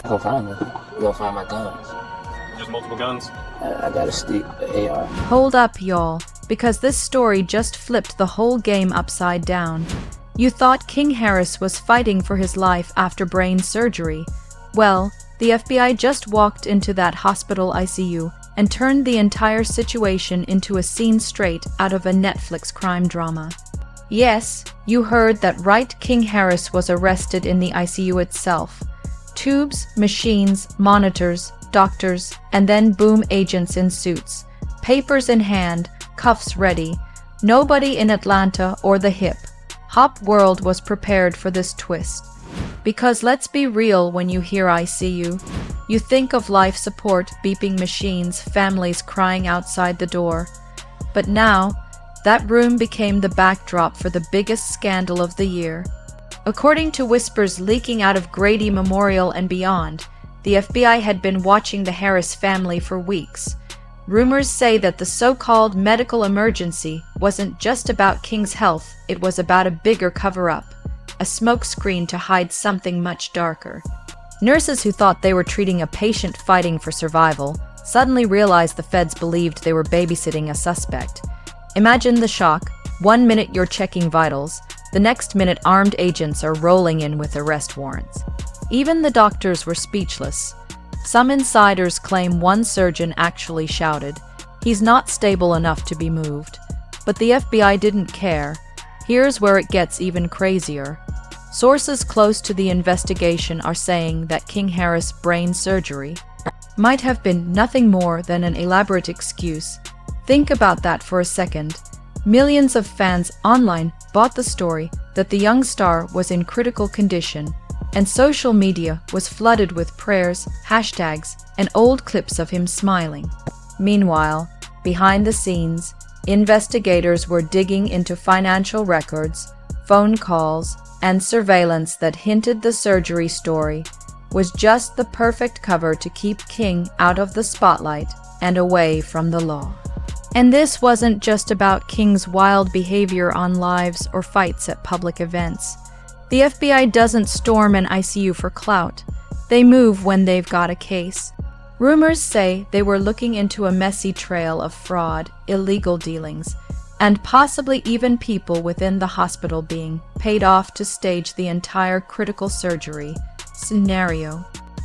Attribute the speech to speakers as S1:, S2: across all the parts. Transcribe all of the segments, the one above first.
S1: Go find them. Go find my guns.
S2: Just multiple guns?
S1: I got a stick, an AR.
S3: Hold up, y'all, because this story just flipped the whole game upside down. You thought King Harris was fighting for his life after brain surgery. Well, the FBI just walked into that hospital ICU and turned the entire situation into a scene straight out of a Netflix crime drama. Yes, you heard that right. King Harris was arrested in the ICU itself. Tubes, machines, monitors, doctors, and then boom, agents in suits. Papers in hand, cuffs ready. Nobody in Atlanta or the hip-hop world was prepared for this twist. Because let's be real, when you hear ICU, you think of life support, beeping machines, families crying outside the door. But now, that room became the backdrop for the biggest scandal of the year. According to whispers leaking out of Grady Memorial and beyond, the FBI had been watching the Harris family for weeks. Rumors say that the so-called medical emergency wasn't just about King's health, it was about a bigger cover-up, a smokescreen to hide something much darker. Nurses who thought they were treating a patient fighting for survival suddenly realized the feds believed they were babysitting a suspect. Imagine the shock. 1 minute you're checking vitals, the next minute armed agents are rolling in with arrest warrants. Even the doctors were speechless. Some insiders claim one surgeon actually shouted, "He's not stable enough to be moved." But the FBI didn't care. Here's where it gets even crazier. Sources close to the investigation are saying that King Harris' brain surgery might have been nothing more than an elaborate excuse. Think about that for a second. Millions of fans online bought the story that the young star was in critical condition, and social media was flooded with prayers, hashtags, and old clips of him smiling. Meanwhile, behind the scenes, investigators were digging into financial records, phone calls, and surveillance that hinted the surgery story was just the perfect cover to keep King out of the spotlight and away from the law. And this wasn't just about King's wild behavior on lives or fights at public events. The FBI doesn't storm an ICU for clout. They move when they've got a case. Rumors say they were looking into a messy trail of fraud, illegal dealings, and possibly even people within the hospital being paid off to stage the entire critical surgery scenario.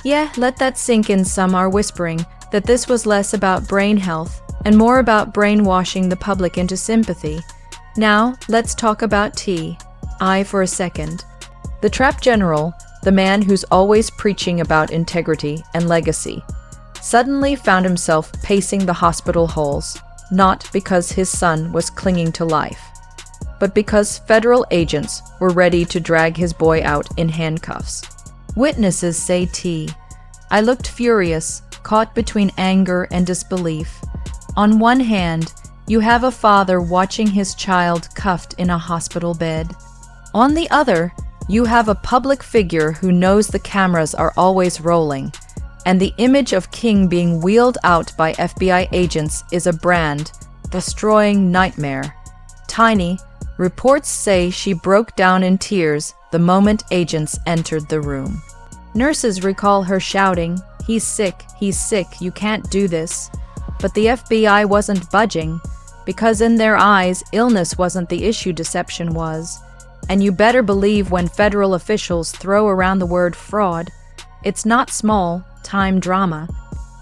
S3: Yeah, let that sink in. Some are whispering that this was less about brain health and more about brainwashing the public into sympathy. Now, let's talk about T.I. for a second. The trap general, the man who's always preaching about integrity and legacy, suddenly found himself pacing the hospital halls, not because his son was clinging to life, but because federal agents were ready to drag his boy out in handcuffs. Witnesses say T.I. looked furious, caught between anger and disbelief. On one hand, you have a father watching his child cuffed in a hospital bed. On the other, you have a public figure who knows the cameras are always rolling, and the image of King being wheeled out by FBI agents is a brand-destroying nightmare. Tiny, reports say she broke down in tears the moment agents entered the room. Nurses recall her shouting, he's sick, you can't do this." But the FBI wasn't budging, because in their eyes, illness wasn't the issue, deception was. And you better believe when federal officials throw around the word fraud, it's not small-time drama.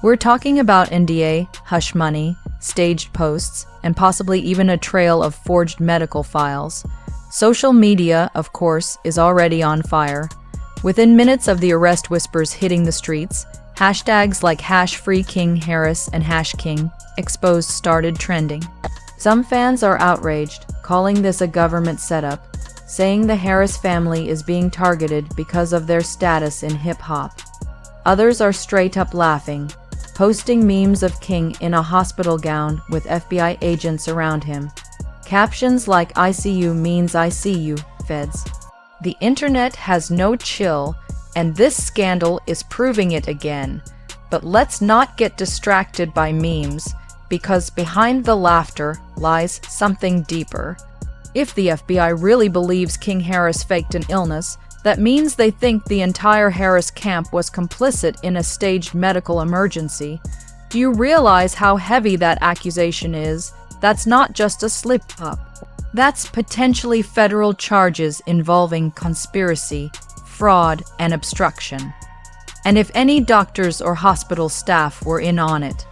S3: We're talking about NDA, hush money, staged posts, and possibly even a trail of forged medical files. Social media, of course, is already on fire. Within minutes of the arrest whispers hitting the streets, hashtags like #FreeKingHarris and #KingExposed started trending. Some fans are outraged, calling this a government setup, saying the Harris family is being targeted because of their status in hip-hop. Others are straight up laughing, posting memes of King in a hospital gown with FBI agents around him. Captions like "ICU means I see you, feds." The internet has no chill, and this scandal is proving it again. But let's not get distracted by memes, because behind the laughter lies something deeper. If the FBI really believes King Harris faked an illness, That means they think the entire Harris camp was complicit in a staged medical emergency. Do you realize how heavy that accusation is? That's not just a slip-up. That's potentially federal charges involving conspiracy, fraud, and obstruction. And if any doctors or hospital staff were in on it,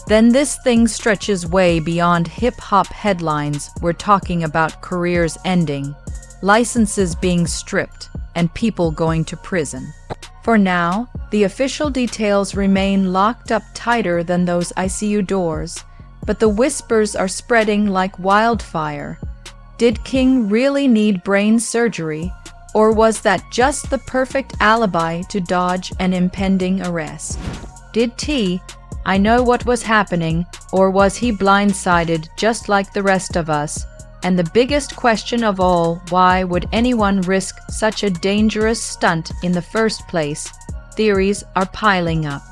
S3: then this thing stretches way beyond hip-hop headlines. We're talking about careers ending, licenses being stripped, and people going to prison. For now, the official details remain locked up tighter than those ICU doors, but the whispers are spreading like wildfire. Did King really need brain surgery, or was that just the perfect alibi to dodge an impending arrest? Did I know what was happening, or was he blindsided just like the rest of us? And the biggest question of all, why would anyone risk such a dangerous stunt in the first place? Theories are piling up.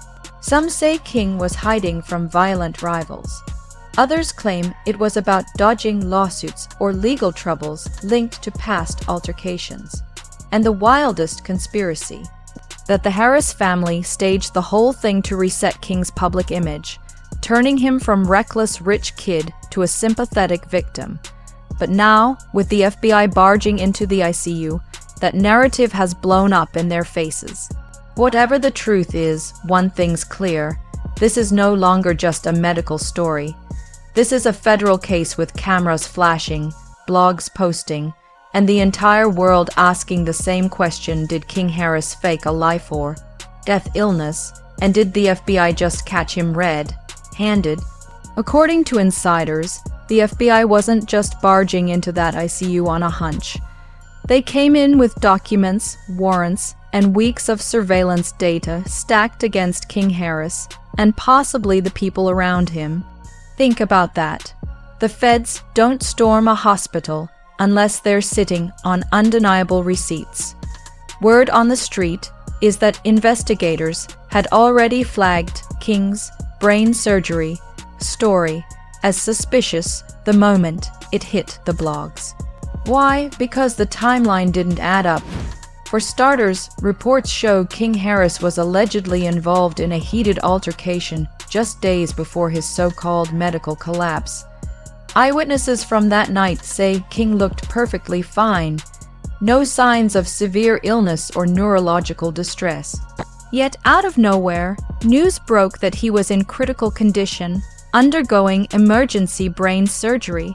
S3: Some say King was hiding from violent rivals. Others claim it was about dodging lawsuits or legal troubles linked to past altercations. And the wildest conspiracy, that the Harris family staged the whole thing to reset King's public image, turning him from reckless rich kid to a sympathetic victim. But now, with the FBI barging into the ICU, that narrative has blown up in their faces. Whatever the truth is, one thing's clear: this is no longer just a medical story. This is a federal case with cameras flashing, blogs posting, and the entire world asking the same question: did King Harris fake a life or death illness? And did the FBI just catch him red-handed? According to insiders, the FBI wasn't just barging into that ICU on a hunch. They came in with documents, warrants, and weeks of surveillance data stacked against King Harris and possibly the people around him. Think about that. The feds don't storm a hospital unless they're sitting on undeniable receipts. Word on the street is that investigators had already flagged King's brain surgery story as suspicious the moment it hit the blogs. Why? Because the timeline didn't add up. For starters, reports show King Harris was allegedly involved in a heated altercation just days before his so-called medical collapse. Eyewitnesses from that night say King looked perfectly fine. No signs of severe illness or neurological distress. Yet out of nowhere, news broke that he was in critical condition, undergoing emergency brain surgery.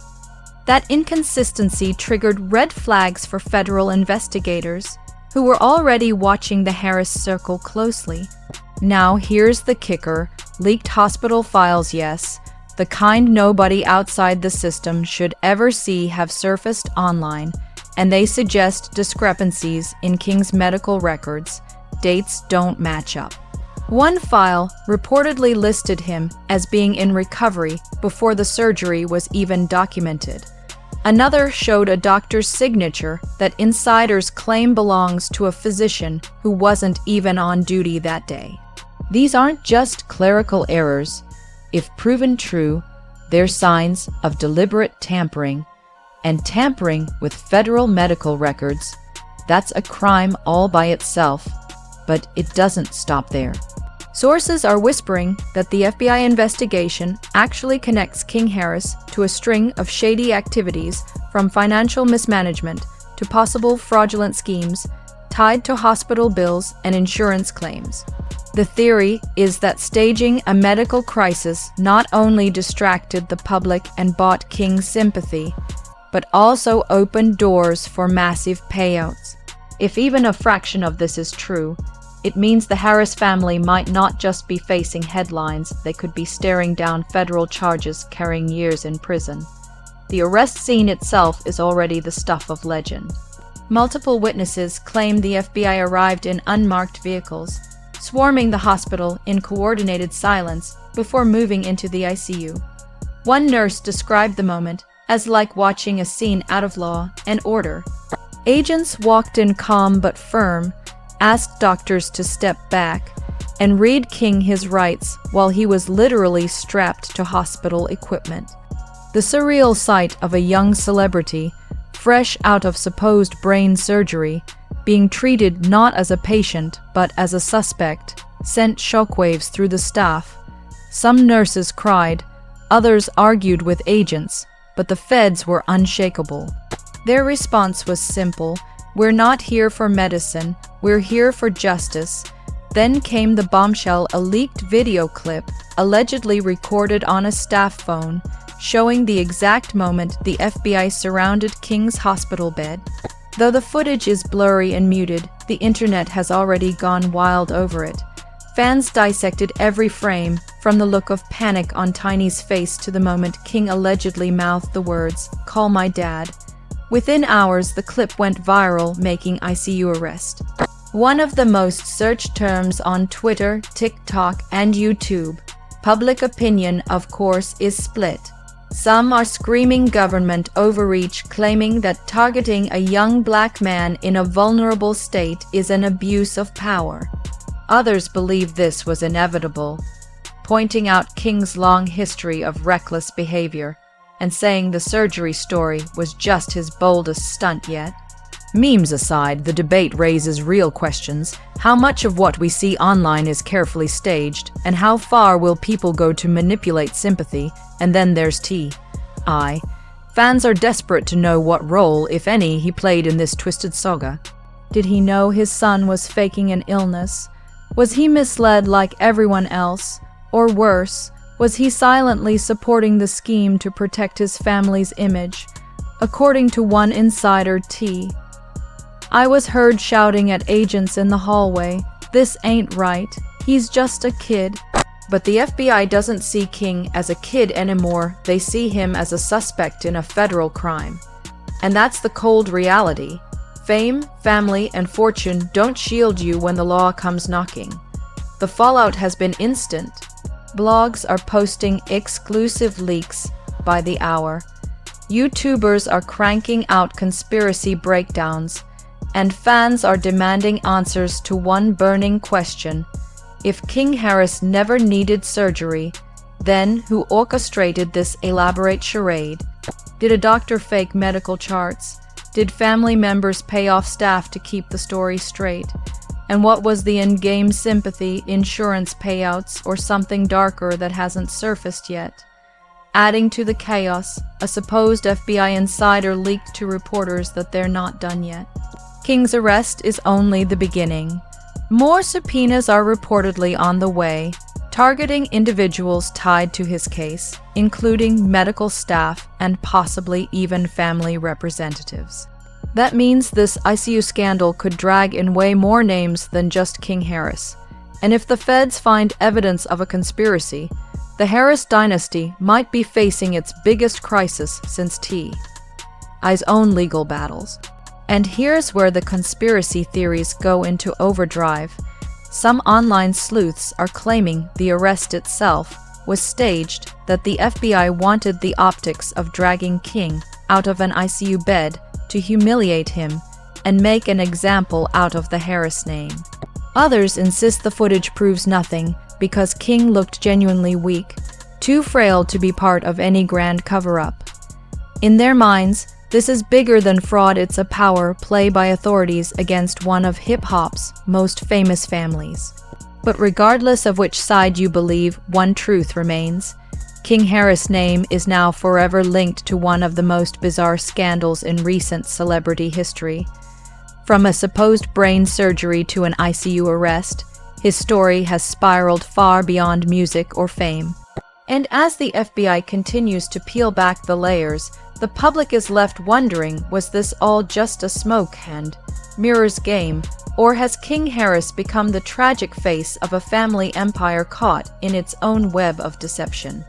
S3: That inconsistency triggered red flags for federal investigators, who were already watching the Harris circle closely. Now here's the kicker: leaked hospital files, yes, the kind nobody outside the system should ever see, have surfaced online, and they suggest discrepancies in King's medical records. Dates don't match up. One file reportedly listed him as being in recovery before the surgery was even documented. Another showed a doctor's signature that insiders claim belongs to a physician who wasn't even on duty that day. These aren't just clerical errors. If proven true, they're signs of deliberate tampering, and tampering with federal medical records. That's a crime all by itself, but it doesn't stop there. Sources are whispering that the FBI investigation actually connects King Harris to a string of shady activities, from financial mismanagement to possible fraudulent schemes tied to hospital bills and insurance claims. The theory is that staging a medical crisis not only distracted the public and bought King's sympathy, but also opened doors for massive payouts. If even a fraction of this is true, it means the Harris family might not just be facing headlines, they could be staring down federal charges carrying years in prison. The arrest scene itself is already the stuff of legend. Multiple witnesses claim the FBI arrived in unmarked vehicles, swarming the hospital in coordinated silence before moving into the ICU. One nurse described the moment as like watching a scene out of Law and Order. Agents walked in calm but firm, asked doctors to step back, and read King his rights while he was literally strapped to hospital equipment. The surreal sight of a young celebrity, fresh out of supposed brain surgery, being treated not as a patient but as a suspect, sent shockwaves through the staff. Some nurses cried, others argued with agents, but the feds were unshakable. Their response was simple: "We're not here for medicine, we're here for justice." Then came the bombshell, a leaked video clip, allegedly recorded on a staff phone, showing the exact moment the FBI surrounded King's hospital bed. Though the footage is blurry and muted, the internet has already gone wild over it. Fans dissected every frame, from the look of panic on Tiny's face to the moment King allegedly mouthed the words, "Call my dad." Within hours, the clip went viral, making ICU arrest one of the most searched terms on Twitter, TikTok, and YouTube. Public opinion, of course, is split. Some are screaming government overreach, claiming that targeting a young black man in a vulnerable state is an abuse of power. Others believe this was inevitable, pointing out King's long history of reckless behavior and saying the surgery story was just his boldest stunt yet. Memes aside, the debate raises real questions. How much of what we see online is carefully staged, and how far will people go to manipulate sympathy? And then there's T.I. Fans are desperate to know what role, if any, he played in this twisted saga. Did he know his son was faking an illness? Was he misled like everyone else? Or worse, was he silently supporting the scheme to protect his family's image? According to one insider, I was heard shouting at agents in the hallway, "This ain't right, he's just a kid." But the FBI doesn't see King as a kid anymore, they see him as a suspect in a federal crime. And that's the cold reality. Fame, family, and fortune don't shield you when the law comes knocking. The fallout has been instant. Blogs are posting exclusive leaks by the hour. YouTubers are cranking out conspiracy breakdowns, and fans are demanding answers to one burning question. If King Harris never needed surgery, then who orchestrated this elaborate charade? Did a doctor fake medical charts? Did family members pay off staff to keep the story straight? And what was the in-game sympathy, insurance payouts, or something darker that hasn't surfaced yet? Adding to the chaos, a supposed FBI insider leaked to reporters that they're not done yet. King's arrest is only the beginning. More subpoenas are reportedly on the way, targeting individuals tied to his case, including medical staff and possibly even family representatives. That means this ICU scandal could drag in way more names than just King Harris. And if the feds find evidence of a conspiracy, the Harris dynasty might be facing its biggest crisis since T.I.'s own legal battles. And here's where the conspiracy theories go into overdrive. Some online sleuths are claiming the arrest itself was staged, that the FBI wanted the optics of dragging King out of an ICU bed to humiliate him and make an example out of the Harris name. Others insist the footage proves nothing because King looked genuinely weak, too frail to be part of any grand cover-up. In their minds, this is bigger than fraud, it's a power play by authorities against one of hip-hop's most famous families. But regardless of which side you believe, one truth remains. King Harris' name is now forever linked to one of the most bizarre scandals in recent celebrity history. From a supposed brain surgery to an ICU arrest, his story has spiraled far beyond music or fame. And as the FBI continues to peel back the layers, the public is left wondering, was this all just a smoke and mirrors game, or has King Harris become the tragic face of a family empire caught in its own web of deception?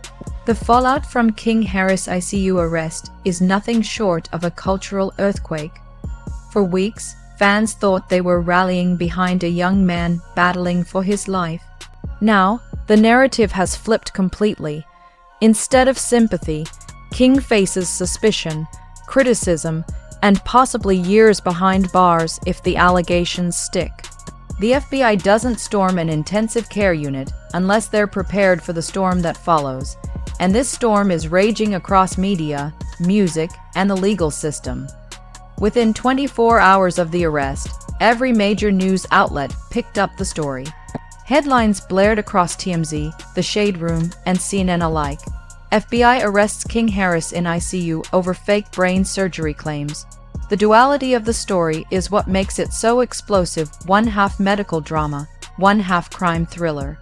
S3: The fallout from King Harris' ICU arrest is nothing short of a cultural earthquake. For weeks, fans thought they were rallying behind a young man battling for his life. Now, the narrative has flipped completely. Instead of sympathy, King faces suspicion, criticism, and possibly years behind bars if the allegations stick. The FBI doesn't storm an intensive care unit unless they're prepared for the storm that follows, and this storm is raging across media, music, and the legal system. Within 24 hours of the arrest, every major news outlet picked up the story. Headlines blared across TMZ, The Shade Room, and CNN alike. FBI arrests King Harris in ICU over fake brain surgery claims. The duality of the story is what makes it so explosive, one half medical drama, one half crime thriller.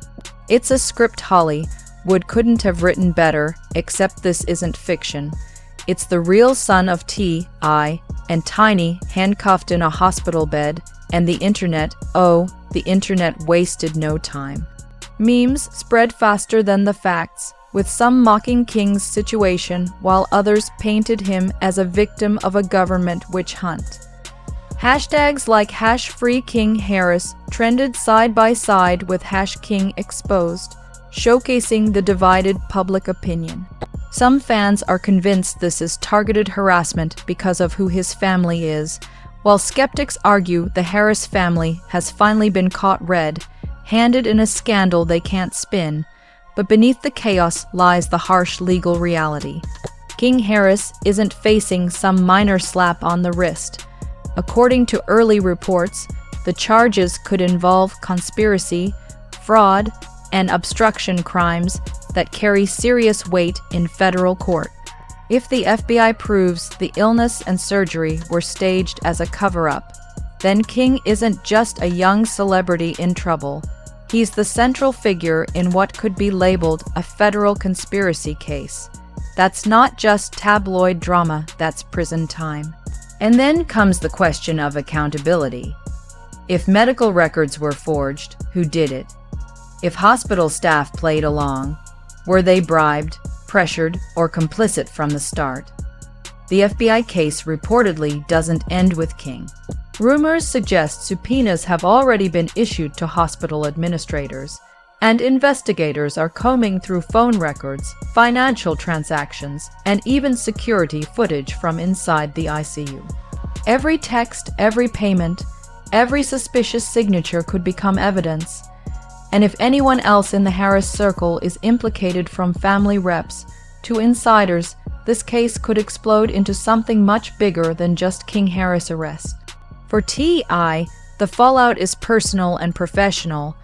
S3: It's a script Hollywood couldn't have written better, except this isn't fiction. It's the real son of T.I. and Tiny handcuffed in a hospital bed, and the internet, the internet wasted no time. Memes spread faster than the facts, with some mocking King's situation while others painted him as a victim of a government witch hunt. Hashtags like #FreeKingHarris trended side by side with #KingExposed, showcasing the divided public opinion. Some fans are convinced this is targeted harassment because of who his family is, while skeptics argue the Harris family has finally been caught red-handed in a scandal they can't spin. But beneath the chaos lies the harsh legal reality. King Harris isn't facing some minor slap on the wrist. According to early reports, the charges could involve conspiracy, fraud, and obstruction crimes that carry serious weight in federal court. If the FBI proves the illness and surgery were staged as a cover-up, then King isn't just a young celebrity in trouble. He's the central figure in what could be labeled a federal conspiracy case. That's not just tabloid drama, that's prison time. And then comes the question of accountability. If medical records were forged, who did it? If hospital staff played along, were they bribed, pressured, or complicit from the start? The FBI case reportedly doesn't end with King. Rumors suggest subpoenas have already been issued to hospital administrators, and investigators are combing through phone records, financial transactions, and even security footage from inside the ICU. Every text, every payment, every suspicious signature could become evidence. And if anyone else in the Harris circle is implicated, from family reps to insiders, this case could explode into something much bigger than just King Harris' arrest. For T.I., the fallout is personal and professional.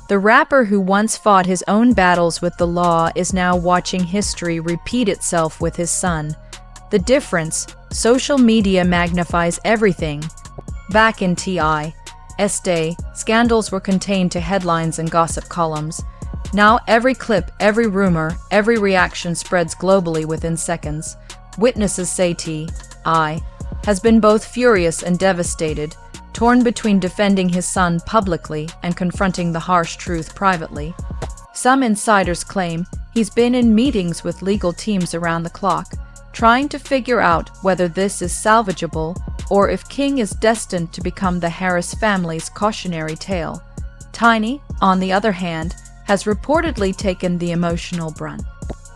S3: The rapper who once fought his own battles with the law is now watching history repeat itself with his son. The difference: social media magnifies everything. Back in T.I.'s day, scandals were contained to headlines and gossip columns. Now every clip, every rumor, every reaction spreads globally within seconds. Witnesses say T.I. has been both furious and devastated, torn between defending his son publicly and confronting the harsh truth privately. Some insiders claim he's been in meetings with legal teams around the clock, trying to figure out whether this is salvageable or if King is destined to become the Harris family's cautionary tale. Tiny, on the other hand, has reportedly taken the emotional brunt.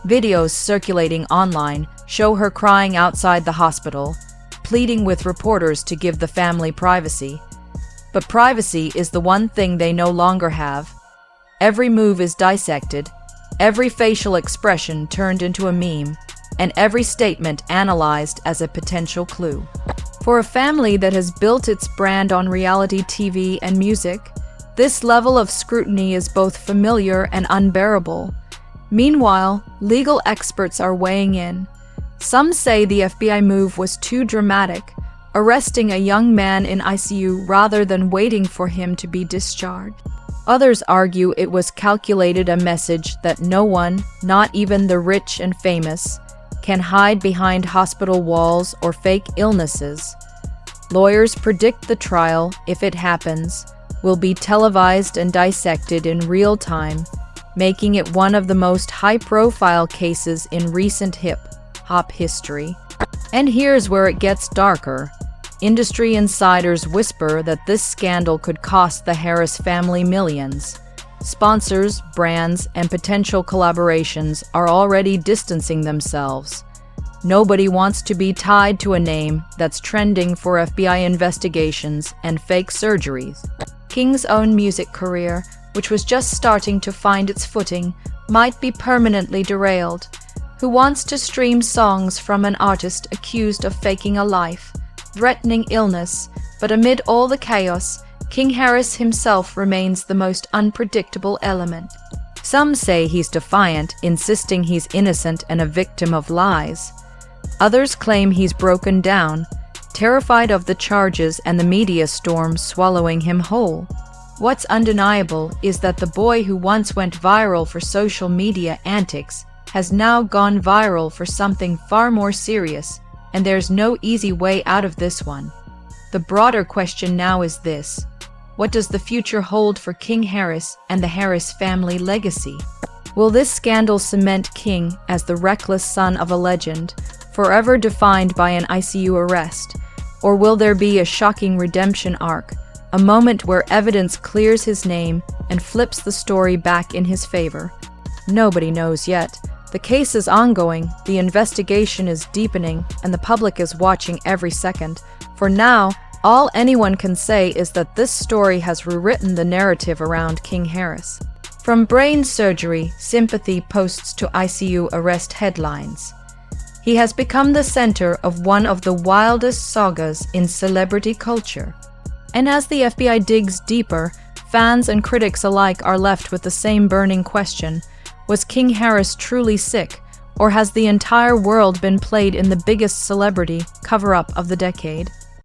S3: Videos circulating online show her crying outside the hospital, pleading with reporters to give the family privacy. But privacy is the one thing they no longer have. Every move is dissected, every facial expression turned into a meme, and every statement analyzed as a potential clue. For a family that has built its brand on reality TV and music, this level of scrutiny is both familiar and unbearable. Meanwhile, legal experts are weighing in. Some say the FBI move was too dramatic, arresting a young man in ICU rather than waiting for him to be discharged. Others argue it was calculated, a message that no one, not even the rich and famous, can hide behind hospital walls or fake illnesses. Lawyers predict the trial, if it happens, will be televised and dissected in real time, making it one of the most high-profile cases in recent hip-hop history. And here's where it gets darker. Industry insiders whisper that this scandal could cost the Harris family millions. Sponsors, brands, and potential collaborations are already distancing themselves. Nobody wants to be tied to a name that's trending for FBI investigations and fake surgeries. King's own music career, which was just starting to find its footing, might be permanently derailed. Who wants to stream songs from an artist accused of faking a life, threatening illness, But amid all the chaos, King Harris himself remains the most unpredictable element. Some say he's defiant, insisting he's innocent and a victim of lies. Others claim he's broken down, terrified of the charges and the media storm swallowing him whole. What's undeniable is that the boy who once went viral for social media antics has now gone viral for something far more serious, and there's no easy way out of this one. The broader question now is this: what does the future hold for King Harris and the Harris family legacy? Will this scandal cement King as the reckless son of a legend, forever defined by an ICU arrest? Or will there be a shocking redemption arc, a moment where evidence clears his name and flips the story back in his favor? Nobody knows yet. The case is ongoing, the investigation is deepening, and the public is watching every second. For now, all anyone can say is that this story has rewritten the narrative around King Harris. From brain surgery sympathy posts to ICU arrest headlines, he has become the center of one of the wildest sagas in celebrity culture. And as the FBI digs deeper, fans and critics alike are left with the same burning question: was King Harris truly sick, or has the entire world been played in the biggest celebrity cover-up of the decade?